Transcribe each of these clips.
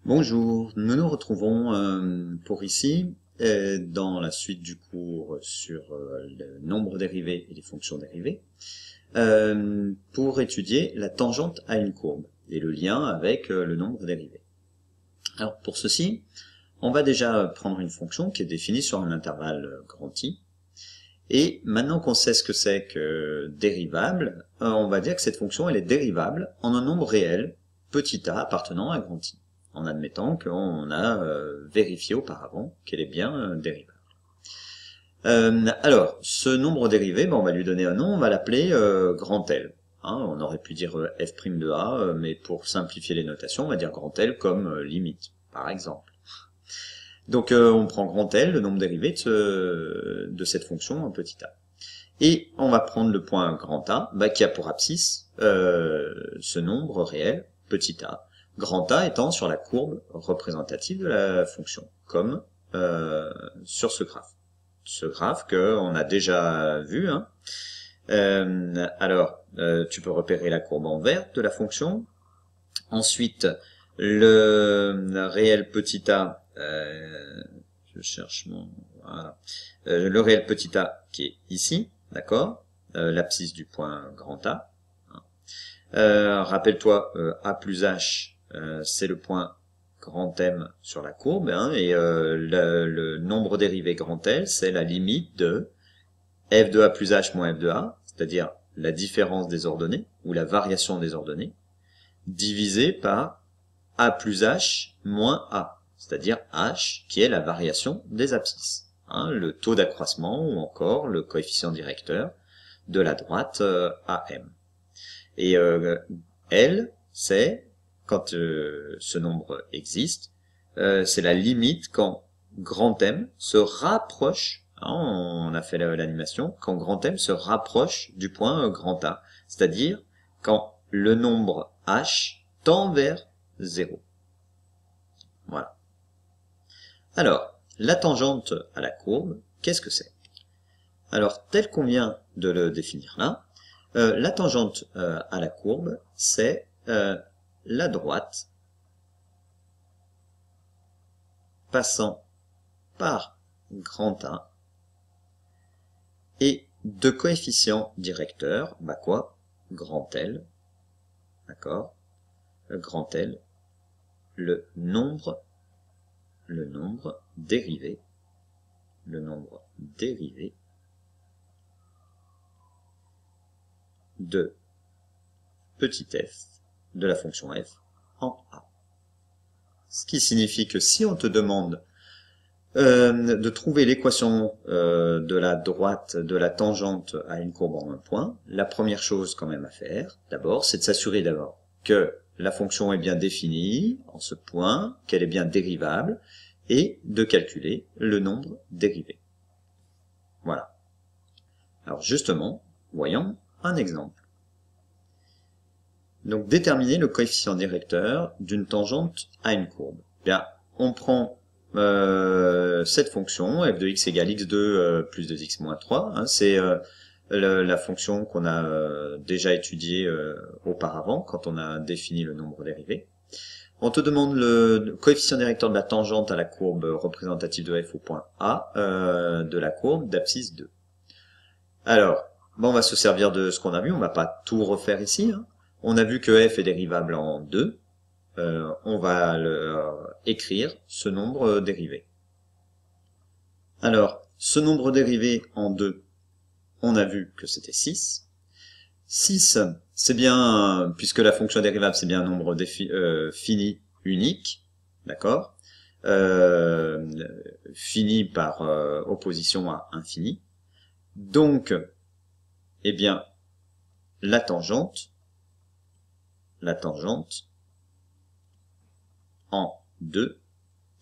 Bonjour, nous nous retrouvons pour ici, dans la suite du cours sur le nombre dérivé et les fonctions dérivées, pour étudier la tangente à une courbe et le lien avec le nombre dérivé. Alors pour ceci, on va déjà prendre une fonction qui est définie sur un intervalle grand I, et maintenant qu'on sait ce que c'est que dérivable, on va dire que cette fonction elle est dérivable en un nombre réel, petit a appartenant à grand I, en admettant qu'on a vérifié auparavant qu'elle est bien dérivable. Alors, ce nombre dérivé, on va lui donner un nom, on va l'appeler grand L. On aurait pu dire f' de a, mais pour simplifier les notations, on va dire grand L comme limite, par exemple. Donc on prend grand L, le nombre dérivé de cette fonction en petit a. Et on va prendre le point grand A, qui a pour abscisse ce nombre réel, petit a, grand A étant sur la courbe représentative de la fonction, comme sur ce graphe. Ce graphe qu'on a déjà vu. Alors, tu peux repérer la courbe en vert de la fonction. Ensuite, le réel petit a, je cherche mon... Voilà. Le réel petit a qui est ici, d'accord, l'abscisse du point grand A. Rappelle-toi, a plus h, c'est le point grand M sur la courbe, et le nombre dérivé grand L, c'est la limite de f de a plus h moins f de a, c'est-à-dire la différence des ordonnées, ou la variation des ordonnées, divisé par a plus h moins a, c'est-à-dire h qui est la variation des abscisses, le taux d'accroissement ou encore le coefficient directeur de la droite AM. Et L, c'est, quand ce nombre existe, c'est la limite quand grand M se rapproche, on a fait l'animation, quand grand M se rapproche du point grand A, c'est-à-dire quand le nombre h tend vers 0. Voilà. Alors, la tangente à la courbe, qu'est-ce que c'est? Alors, tel qu'on vient de le définir là, la tangente à la courbe, c'est la droite passant par grand A et de coefficient directeur, quoi? Grand L, d'accord? Grand L, le nombre dérivé de petit f de la fonction f en a. Ce qui signifie que si on te demande de trouver l'équation de la droite de la tangente à une courbe en un point, la première chose quand même à faire, d'abord, c'est de s'assurer d'abord que la fonction est bien définie en ce point, qu'elle est bien dérivable, et de calculer le nombre dérivé. Voilà. Alors justement, voyons un exemple. Donc déterminer le coefficient directeur d'une tangente à une courbe. Bien, on prend cette fonction, f de x égale x2 plus 2x moins 3, c'est la fonction qu'on a déjà étudiée auparavant, quand on a défini le nombre dérivé. On te demande le coefficient directeur de la tangente à la courbe représentative de f au point A de la courbe d'abscisse 2. Alors, on va se servir de ce qu'on a vu, on va pas tout refaire ici. On a vu que f est dérivable en 2. On va écrire ce nombre dérivé. Alors, ce nombre dérivé en 2, on a vu que c'était 6. 6, c'est bien, puisque la fonction dérivable, c'est bien un nombre fini unique, d'accord, fini par opposition à infini. Donc, eh bien, la tangente en 2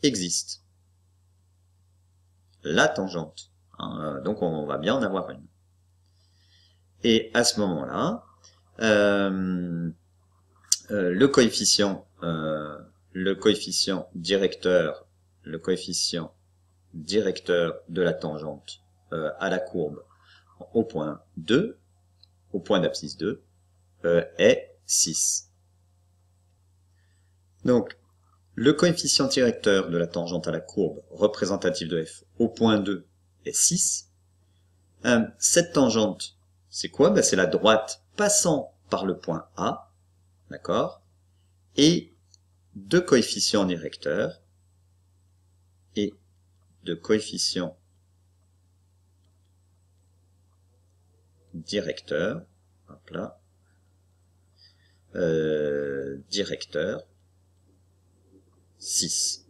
existe. La tangente. Donc on va bien en avoir une. Et à ce moment-là, le coefficient directeur de la tangente à la courbe au point 2, au point d'abscisse 2, est 6. Donc, Le coefficient directeur de la tangente à la courbe représentative de f au point 2 est 6. Cette tangente, c'est quoi? Ben, c'est la droite passant par le point A, d'accord? Et de coefficient directeur et de coefficient directeur, hop là, directeur 6.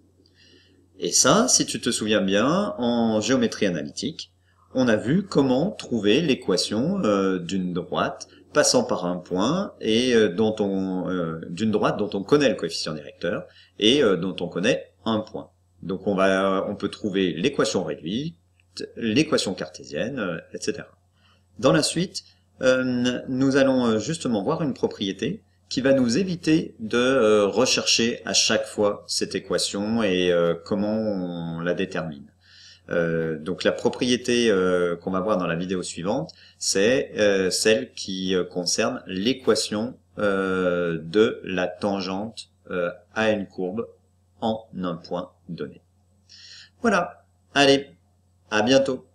Et ça, si tu te souviens bien, en géométrie analytique, on a vu comment trouver l'équation d'une droite passant par un point et d'une droite dont on connaît le coefficient directeur et dont on connaît un point. Donc on peut trouver l'équation réduite, l'équation cartésienne, etc. Dans la suite, nous allons justement voir une propriété qui va nous éviter de rechercher à chaque fois cette équation et comment on la détermine. Donc la propriété qu'on va voir dans la vidéo suivante, c'est celle qui concerne l'équation de la tangente à une courbe en un point donné. Voilà, allez, à bientôt.